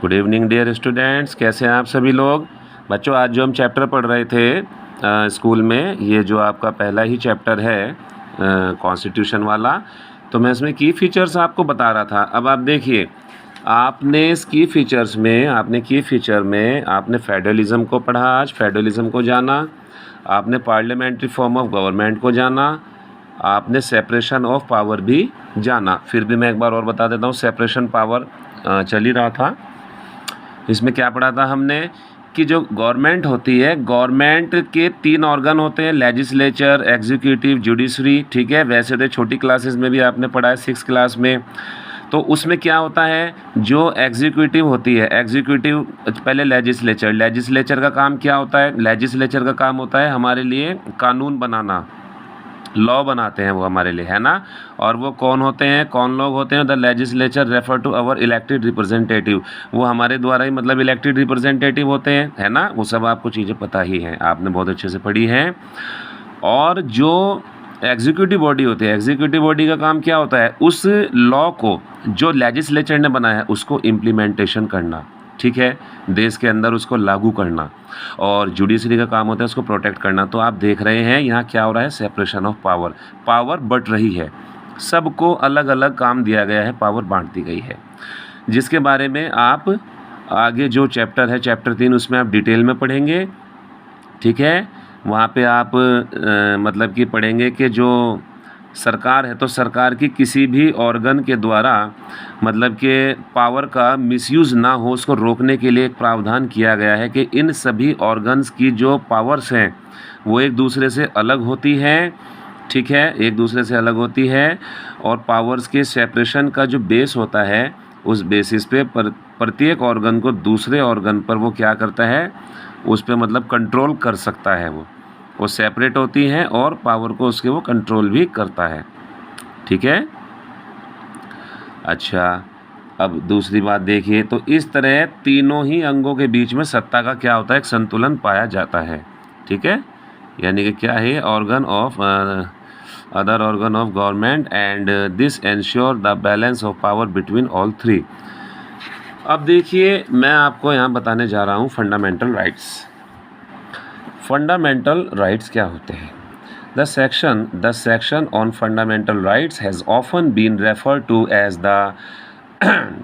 Good evening dear students, कैसे हैं आप सभी लोग। बच्चों, आज जो हम चैप्टर पढ़ रहे थे स्कूल में, ये जो आपका पहला ही चैप्टर है कॉन्स्टिट्यूशन वाला, तो मैं इसमें की फीचर्स आपको बता रहा था। अब आप देखिए, आपने इस की फीचर में आपने फेडरलिज्म को पढ़ा, आज फेडरलिज्म को जाना, आपने पार्लियामेंट्री फॉर्म ऑफ गवर्नमेंट को जाना, आपने सेपरेशन ऑफ पावर भी जाना। फिर भी मैं एक बार और बता देता हूँ, सेपरेशन पावर चल ही रहा था। इसमें क्या पढ़ा था हमने कि जो गवर्नमेंट होती है, गवर्नमेंट के 3 ऑर्गन होते हैं, लेजिस्लेचर, एग्जीक्यूटिव, जुडिशरी। ठीक है, वैसे तो छोटी क्लासेस में भी आपने पढ़ा है 6th क्लास में। तो उसमें क्या होता है, जो एग्जीक्यूटिव होती है, एग्जीक्यूटिव पहले लेजिस्लेचर का काम क्या होता है, लेजिस्लेचर का काम होता है हमारे लिए कानून बनाना, लॉ बनाते हैं वो हमारे लिए, है ना। और वो कौन होते हैं, कौन लोग होते हैं, the legislature refer to our elected representative, वो हमारे द्वारा ही मतलब इलेक्टेड रिप्रेजेंटेटिव होते हैं, है ना। वो सब आपको चीज़ें पता ही हैं, आपने बहुत अच्छे से पढ़ी हैं। और जो एग्जीक्यूटिव बॉडी होती है, एग्जीक्यूटिव बॉडी का काम क्या होता है, उस लॉ को जो लेजिस्लेचर ने बनाया है उसको इम्प्लीमेंटेशन करना, ठीक है, देश के अंदर उसको लागू करना। और जुडिशरी का काम होता है उसको प्रोटेक्ट करना। तो आप देख रहे हैं यहाँ क्या हो रहा है, separation of power, power but रही है, सबको अलग अलग काम दिया गया है, पावर बांट दी गई है, जिसके बारे में आप आगे जो चैप्टर है, चैप्टर 3, उसमें आप डिटेल में पढ़ेंगे। ठीक है, वहाँ पे आप मतलब कि पढ़ेंगे कि जो सरकार है, तो सरकार की किसी भी ऑर्गन के द्वारा मतलब कि पावर का मिसयूज़ ना हो, उसको रोकने के लिए एक प्रावधान किया गया है कि इन सभी ऑर्गन्स की जो पावर्स हैं वो एक दूसरे से अलग होती हैं। ठीक है, एक दूसरे से अलग होती है। और पावर्स के सेपरेशन का जो बेस होता है, उस बेसिस पे प्रत्येक ऑर्गन को दूसरे ऑर्गन पर वो क्या करता है, उस पर मतलब कंट्रोल कर सकता है। वो सेपरेट होती हैं और पावर को उसके वो कंट्रोल भी करता है। ठीक है, अच्छा, अब दूसरी बात देखिए, तो इस तरह तीनों ही अंगों के बीच में सत्ता का क्या होता है, एक संतुलन पाया जाता है। ठीक है, यानी कि क्या है, organ of other organ of government and this ensure the balance of power between all 3। अब देखिए, मैं आपको यहाँ बताने जा रहा हूँ फंडामेंटल राइट्स। फंडामेंटल राइट्स क्या होते हैं। The section on fundamental rights has often been referred to as the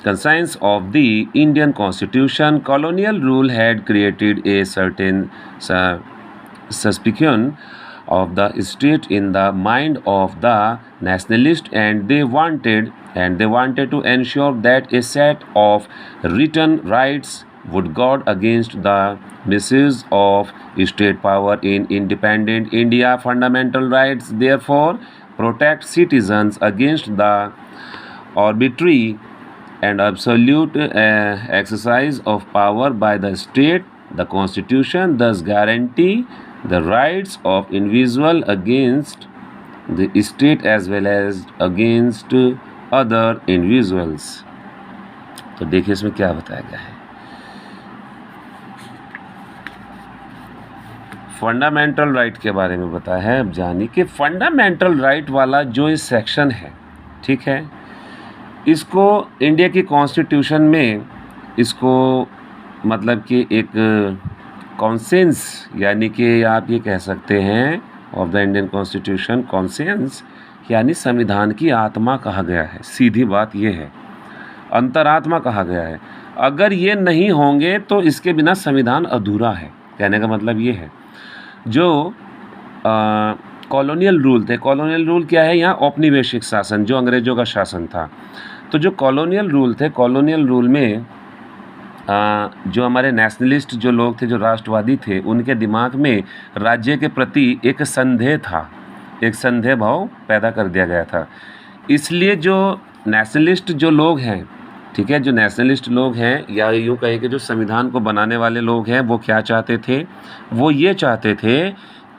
conscience of the Indian Constitution. Colonial rule had created a certain suspicion of the state in the mind of the nationalists, and they wanted to ensure that a set of written rights would guard against the misuse of state power in independent India. Fundamental rights therefore protect citizens against the arbitrary and absolute exercise of power by the state. The Constitution thus guarantee the rights of individual against the state as well as against other individuals. तो देखिए इसमें क्या बताया गया है। Fundamental right के बारे में बताया है। अब जानिए कि फंडामेंटल राइट वाला जो इस सेक्शन है, ठीक है, इसको इंडिया की कॉन्स्टिट्यूशन में इसको मतलब कि एक कॉन्सेंस, यानी कि आप ये कह सकते हैं of the Indian constitution, conscience यानी संविधान की आत्मा कहा गया है। सीधी बात ये है, अंतरात्मा कहा गया है। अगर ये नहीं होंगे तो इसके बिना संविधान अधूरा है। कहने का मतलब ये है, जो कॉलोनियल रूल थे, कॉलोनियल रूल क्या है, यहाँ औपनिवेशिक शासन, जो अंग्रेज़ों का शासन था। तो जो कॉलोनियल रूल थे, कॉलोनियल रूल में जो हमारे नेशनलिस्ट जो लोग थे, जो राष्ट्रवादी थे, उनके दिमाग में राज्य के प्रति एक संदेह था, एक संदेह भाव पैदा कर दिया गया था। इसलिए जो नेशनलिस्ट जो लोग हैं, ठीक है, जो नेशनलिस्ट लोग हैं, या यूँ कहें कि जो संविधान को बनाने वाले लोग हैं, वो क्या चाहते थे, वो ये चाहते थे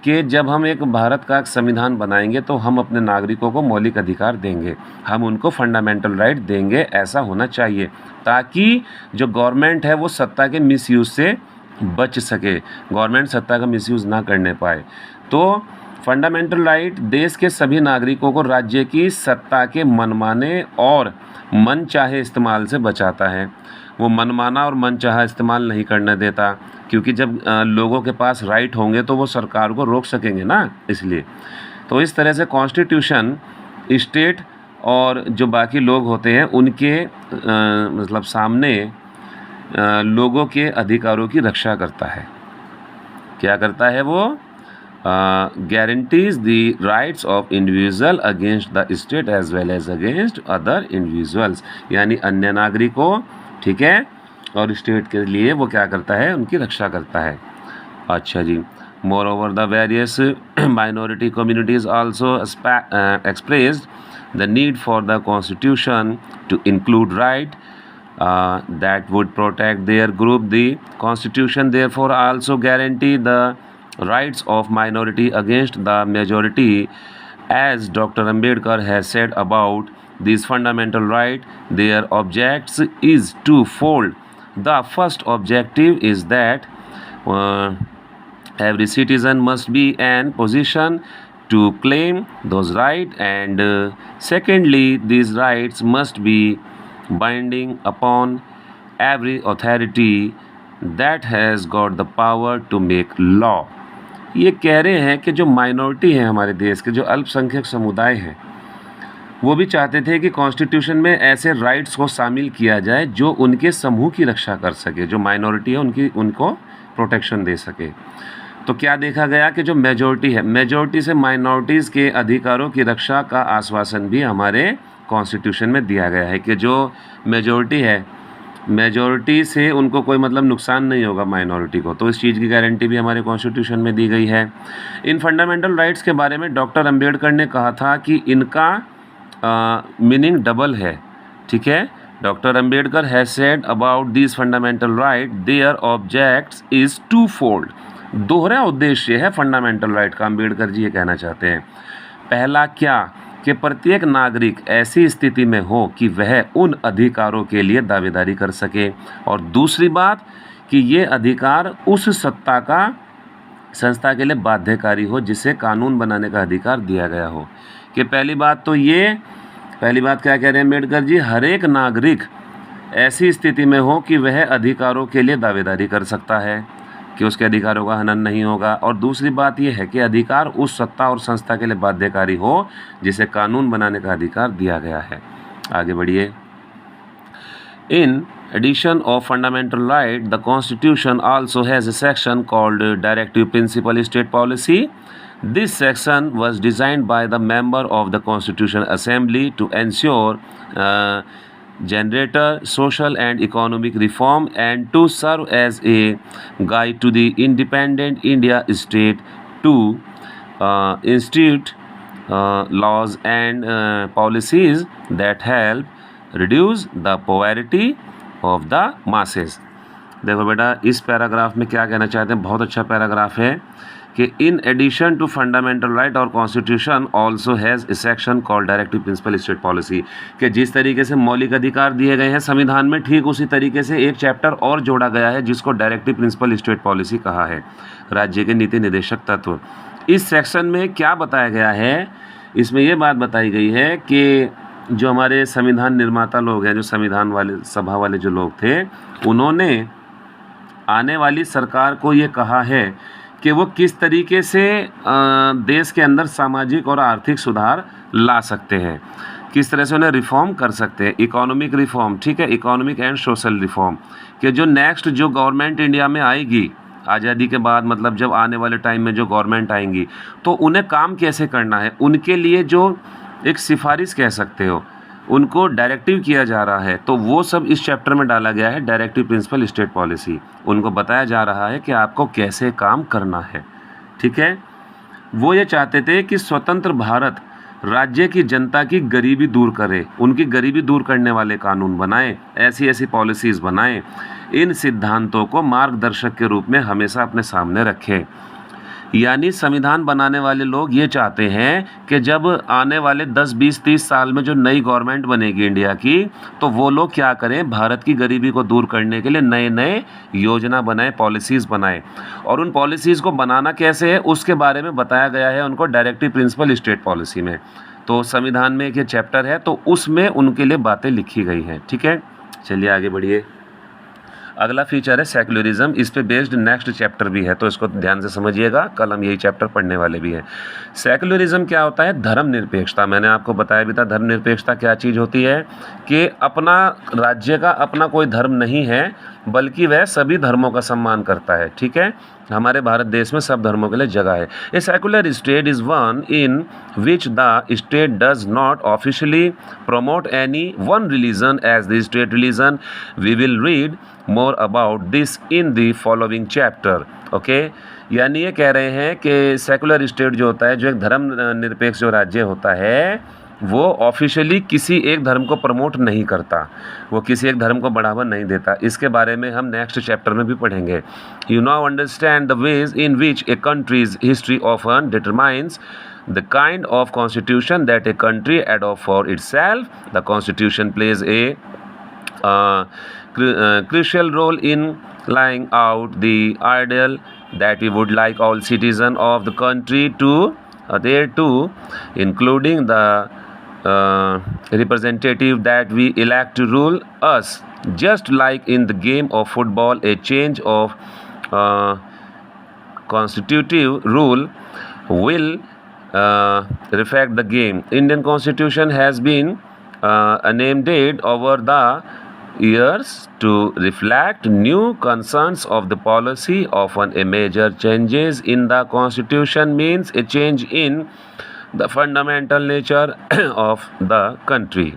कि जब हम एक भारत का संविधान बनाएंगे तो हम अपने नागरिकों को मौलिक अधिकार देंगे, हम उनको फंडामेंटल राइट देंगे। ऐसा होना चाहिए ताकि जो गवर्नमेंट है वो सत्ता के मिसयूज़ से बच सके, गवर्नमेंट सत्ता का मिसयूज़ ना करने पाए। तो फंडामेंटल राइट देश के सभी नागरिकों को राज्य की सत्ता के मनमाने और मनचाहे इस्तेमाल से बचाता है। वो मनमाना और मनचाहा इस्तेमाल नहीं करने देता, क्योंकि जब लोगों के पास राइट होंगे तो वो सरकार को रोक सकेंगे ना, इसलिए। तो इस तरह से कॉन्स्टिट्यूशन स्टेट और जो बाकी लोग होते हैं उनके मतलब सामने लोगों के अधिकारों की रक्षा करता है। क्या करता है वो? guarantees the rights of individual against the state as well as against other individuals, यानी अन्य नागरिकों, ठीक है, और स्टेट के लिए वो क्या करता है? उनकी रक्षा करता है। अच्छा जी। Moreover, the various minority communities also expressed the need for the constitution to include right that would protect their group. The constitution therefore also guarantee the rights of minority against the majority. As Dr. Ambedkar has said about these fundamental rights, their objects is twofold. The first objective is that every citizen must be in position to claim those rights, and secondly, these rights must be binding upon every authority that has got the power to make law. ये कह रहे हैं कि जो minority है हमारे देश के, जो अल्पसंख्यक समुदाय हैं, वो भी चाहते थे कि कॉन्स्टिट्यूशन में ऐसे राइट्स को शामिल किया जाए जो उनके समूह की रक्षा कर सके, जो माइनॉरिटी है उनको प्रोटेक्शन दे सके। तो क्या देखा गया कि जो मेजॉरिटी है, मेजॉरिटी से माइनॉरिटीज़ के अधिकारों की रक्षा का आश्वासन भी हमारे कॉन्स्टिट्यूशन में दिया गया है कि जो मेजॉरिटी है, मेजॉरिटी से उनको कोई मतलब नुकसान नहीं होगा माइनॉरिटी को। तो इस चीज़ की गारंटी भी हमारे कॉन्स्टिट्यूशन में दी गई है। इन फंडामेंटल राइट्स के बारे में डॉक्टर अंबेडकर ने कहा था कि इनका मीनिंग डबल है, ठीक है। Doctor Ambedkar has said about this fundamental right their objects is two fold. दोहरा उद्देश्य है फंडामेंटल राइट का, अंबेडकर जी ये कहना चाहते हैं। पहला क्या कि प्रत्येक नागरिक ऐसी स्थिति में हो कि वह उन अधिकारों के लिए दावेदारी कर सके, और दूसरी बात कि ये अधिकार उस संस्था के लिए बाध्यकारी हो जिसे कानून बनाने का अधिकार दिया गया हो। कि पहली बात क्या कह रहे हैं अम्बेडकर जी? हर एक नागरिक ऐसी स्थिति में हो कि वह अधिकारों के लिए दावेदारी कर सकता है, कि उसके अधिकारों का हनन नहीं होगा। और दूसरी बात यह है कि अधिकार उस सत्ता और संस्था के लिए बाध्यकारी हो जिसे कानून बनाने का अधिकार दिया गया है। आगे बढ़िए। इन addition of fundamental right, the Constitution also has a section called Directive Principal State Policy. This section was designed by the member of the Constitutional Assembly to ensure generator social and economic reform and to serve as a guide to the independent India state to institute laws and policies that help reduce the poverty of the masses. देखो बेटा, इस paragraph में क्या कहना चाहते हैं? बहुत अच्छा पैराग्राफ है कि in addition to fundamental right और constitution also has a section called directive principle state policy, कि जिस तरीके से मौलिक अधिकार दिए गए हैं संविधान में, ठीक उसी तरीके से एक चैप्टर और जोड़ा गया है जिसको डायरेक्टिव प्रिंसिपल स्टेट पॉलिसी कहा है, राज्य के नीति निर्देशक तत्व। इस सेक्शन में क्या बताया गया है? इसमें ये बात बताई गई है कि जो हमारे संविधान निर्माता लोग हैं, जो संविधान वाले सभा वाले जो लोग थे, उन्होंने आने वाली सरकार को ये कहा है कि वो किस तरीके से देश के अंदर सामाजिक और आर्थिक सुधार ला सकते हैं, किस तरह से उन्हें रिफॉर्म कर सकते हैं। इकोनॉमिक रिफॉर्म, ठीक है, इकोनॉमिक एंड सोशल रिफॉर्म, कि जो नेक्स्ट जो गवर्नमेंट इंडिया में आएगी आज़ादी के बाद, मतलब जब आने वाले टाइम में जो गवर्नमेंट आएंगी, तो उन्हें काम कैसे करना है, उनके लिए जो एक सिफारिश कह सकते हो, उनको डायरेक्टिव किया जा रहा है। तो वो सब इस चैप्टर में डाला गया है, डायरेक्टिव प्रिंसिपल स्टेट पॉलिसी। उनको बताया जा रहा है कि आपको कैसे काम करना है, ठीक है। वो ये चाहते थे कि स्वतंत्र भारत राज्य की जनता की गरीबी दूर करे, उनकी गरीबी दूर करने वाले कानून बनाए, ऐसी ऐसी पॉलिसीज़ बनाएं। इन सिद्धांतों को मार्गदर्शक के रूप में हमेशा अपने सामने रखें। यानी संविधान बनाने वाले लोग ये चाहते हैं कि जब आने वाले 10, 20, 30 साल में जो नई गवर्नमेंट बनेगी इंडिया की, तो वो लोग क्या करें, भारत की गरीबी को दूर करने के लिए नए नए योजना बनाएं, पॉलिसीज़ बनाएं। और उन पॉलिसीज़ को बनाना कैसे है उसके बारे में बताया गया है उनको डायरेक्टिव प्रिंसिपल स्टेट पॉलिसी में। तो संविधान में एक ये चैप्टर है, तो उसमें उनके लिए बातें लिखी गई हैं। ठीक है, चलिए आगे बढ़िए। अगला फीचर है सेक्युलरिज्म। इस पे बेस्ड नेक्स्ट चैप्टर भी है, तो इसको ध्यान से समझिएगा, कल हम यही चैप्टर पढ़ने वाले भी हैं। सेक्युलरिज्म क्या होता है? धर्मनिरपेक्षता। मैंने आपको बताया भी था धर्मनिरपेक्षता क्या चीज़ होती है, कि अपना राज्य का अपना कोई धर्म नहीं है, बल्कि वह सभी धर्मों का सम्मान करता है। ठीक है, हमारे भारत देश में सब धर्मों के लिए जगह है। A secular state is one in which the state does not officially promote any one religion as the state religion. We will read more about this in the following chapter. Okay, यानी ये कह रहे हैं कि secular state जो होता है, जो एक धर्म निरपेक्ष जो राज्य होता है, वो ऑफिशियली किसी एक धर्म को प्रमोट नहीं करता, वो किसी एक धर्म को बढ़ावा नहीं देता। इसके बारे में हम नेक्स्ट चैप्टर में भी पढ़ेंगे। You now understand the ways in which A countries history often determines the kind of constitution that a country adopt for itself. The constitution plays a crucial role in laying out the ideal that we would like all citizens of the country to adhere to, including the representative that we elect to rule us. Just like in the game of football, a change of constitutive rule will reflect the game. Indian Constitution has been amended over the years to reflect new concerns of the policy. Often a major changes in the Constitution means a change in the fundamental nature of the country.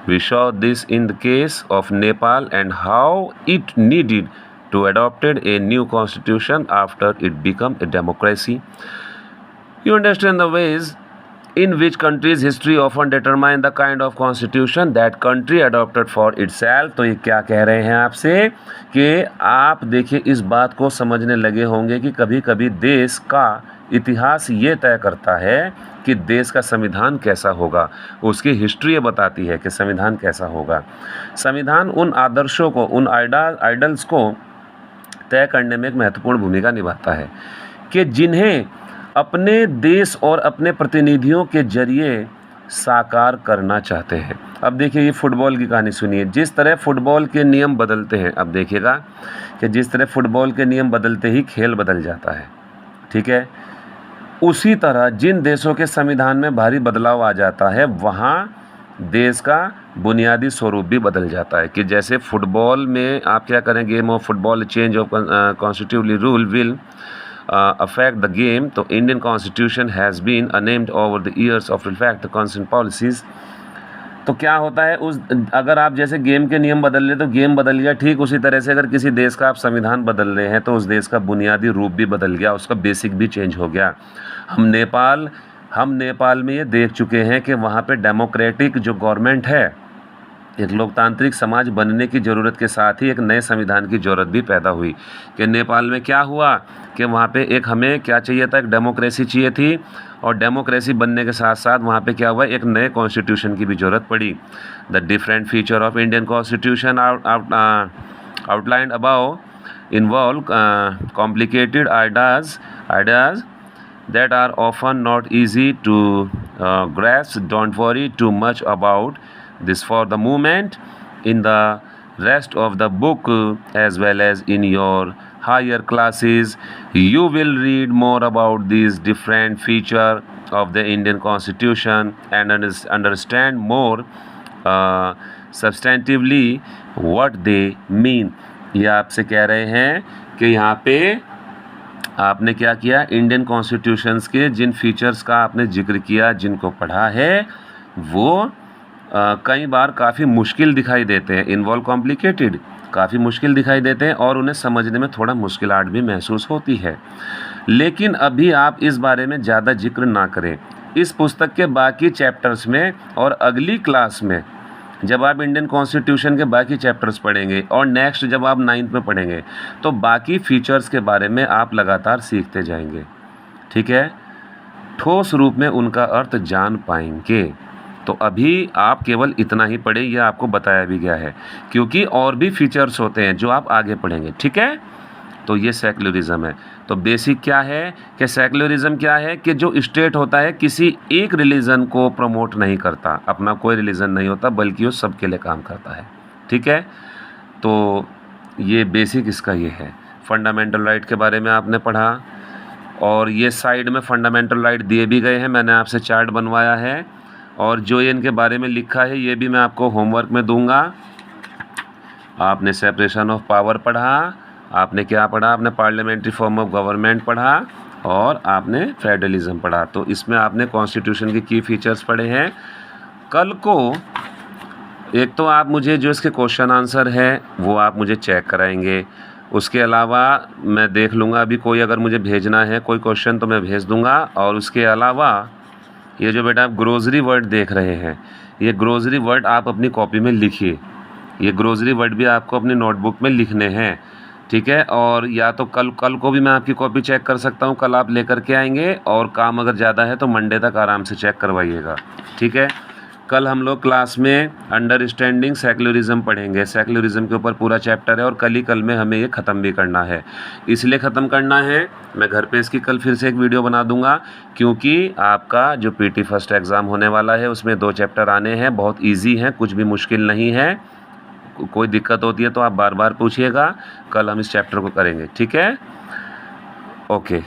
We saw this in the case of Nepal and how it needed to adopt a new constitution after it became a democracy. You understand the ways in which countries' history often determine the kind of constitution that country adopted for itself. तो ये क्या कह रहे हैं आपसे, कि आप देखिए इस बात को समझने लगे होंगे कि कभी कभी देश का इतिहास ये तय करता है कि देश का संविधान कैसा होगा। उसकी हिस्ट्री ये बताती है कि संविधान कैसा होगा। संविधान उन आदर्शों को, उन आइडल्स को तय करने में एक महत्वपूर्ण भूमिका निभाता है कि जिन्हें अपने देश और अपने प्रतिनिधियों के जरिए साकार करना चाहते हैं। अब देखिए ये फुटबॉल की कहानी सुनिए। जिस तरह फुटबॉल के नियम बदलते हैं, अब देखिएगा कि जिस तरह फुटबॉल के नियम बदलते ही खेल बदल जाता है, ठीक है, उसी तरह जिन देशों के संविधान में भारी बदलाव आ जाता है, वहाँ देश का बुनियादी स्वरूप भी बदल जाता है। कि जैसे फुटबॉल में आप क्या करें, game of football change of constitutive rule will affect the game. तो Indian Constitution has been named over the years of reflect the constant policies. तो क्या होता है, उस अगर आप जैसे गेम के नियम बदल ले तो गेम बदल गया, ठीक उसी तरह से अगर किसी देश का आप संविधान बदल रहे हैं तो उस देश का बुनियादी रूप भी बदल गया, उसका बेसिक भी चेंज हो गया। हम नेपाल में ये देख चुके हैं कि वहाँ पे डेमोक्रेटिक जो गवर्नमेंट है, एक लोकतांत्रिक समाज बनने की ज़रूरत के साथ ही एक नए संविधान की ज़रूरत भी पैदा हुई। कि नेपाल में क्या हुआ कि वहाँ पे एक हमें क्या चाहिए था, एक डेमोक्रेसी चाहिए थी, और डेमोक्रेसी बनने के साथ साथ वहाँ पे क्या हुआ, एक नए कॉन्स्टिट्यूशन की भी ज़रूरत पड़ी। The different feature of Indian constitution outlined about involve complicated ideas that are often not easy to grasp. Don't worry too much about this for the moment. In the rest of the book as well as in your higher classes, you will read more about these different features of the Indian Constitution and understand more substantively what they mean. ये आपसे कह रहे हैं कि यहाँ पे आपने क्या किया, इंडियन कॉन्स्टिट्यूशंस के जिन फीचर्स का आपने जिक्र किया, जिनको पढ़ा है, वो कई बार काफ़ी मुश्किल दिखाई देते हैं, इन्वॉल्व कॉम्प्लिकेटेड, काफ़ी मुश्किल दिखाई देते हैं और उन्हें समझने में थोड़ा मुश्किलात भी महसूस होती है। लेकिन अभी आप इस बारे में ज़्यादा जिक्र ना करें। इस पुस्तक के बाकी चैप्टर्स में और अगली क्लास में जब आप इंडियन कॉन्स्टिट्यूशन के बाकी चैप्टर्स पढ़ेंगे और नेक्स्ट जब आप 9th में पढ़ेंगे तो बाकी फीचर्स के बारे में आप लगातार सीखते जाएंगे, ठीक है, ठोस रूप में उनका अर्थ जान पाएंगे। तो अभी आप केवल इतना ही पढ़े, यह आपको बताया भी गया है, क्योंकि और भी फीचर्स होते हैं जो आप आगे पढ़ेंगे, ठीक है। तो ये सेक्युलरिज्म है। तो बेसिक क्या है कि सेक्युलरिज्म क्या है कि जो स्टेट होता है किसी एक रिलीजन को प्रमोट नहीं करता, अपना कोई रिलीजन नहीं होता, बल्कि वो सबके लिए काम करता है, ठीक है। तो ये बेसिक इसका ये है। फंडामेंटल राइट के बारे में आपने पढ़ा, और ये साइड में फंडामेंटल राइट दिए भी गए हैं, मैंने आपसे चार्ट बनवाया है, और जो ये इनके बारे में लिखा है ये भी मैं आपको होमवर्क में दूंगा। आपने सेपरेशन ऑफ पावर पढ़ा, आपने क्या पढ़ा, आपने पार्लियामेंट्री फॉर्म ऑफ गवर्नमेंट पढ़ा, और आपने फेडरलिज्म पढ़ा। तो इसमें आपने कॉन्स्टिट्यूशन के की फीचर्स पढ़े हैं। कल को एक तो आप मुझे जो इसके क्वेश्चन आंसर है वो आप मुझे चेक कराएंगे, उसके अलावा मैं देख लूँगा अभी कोई अगर मुझे भेजना है कोई क्वेश्चन तो मैं भेज दूँगा। और उसके अलावा ये जो बेटा आप ग्रोसरी वर्ड देख रहे हैं, ये ग्रोसरी वर्ड आप अपनी कॉपी में लिखिए, ये ग्रोसरी वर्ड भी आपको अपनी नोटबुक में लिखने हैं, ठीक है। और या तो कल को भी मैं आपकी कॉपी चेक कर सकता हूँ, कल आप लेकर के आएंगे, और काम अगर ज़्यादा है तो मंडे तक आराम से चेक करवाइएगा, ठीक है। कल हम लोग क्लास में अंडरस्टैंडिंग सेक्युलरिज्म पढ़ेंगे, सेक्युलरिज्म के ऊपर पूरा चैप्टर है, और कल में हमें ये ख़त्म भी करना है। इसलिए ख़त्म करना है, मैं घर पे इसकी कल फिर से एक वीडियो बना दूंगा, क्योंकि आपका जो PT फर्स्ट एग्ज़ाम होने वाला है उसमें 2 चैप्टर आने हैं, बहुत ईजी हैं, कुछ भी मुश्किल नहीं है। कोई दिक्कत होती है तो आप बार बार पूछिएगा, कल हम इस चैप्टर को करेंगे, ठीक है। ओके।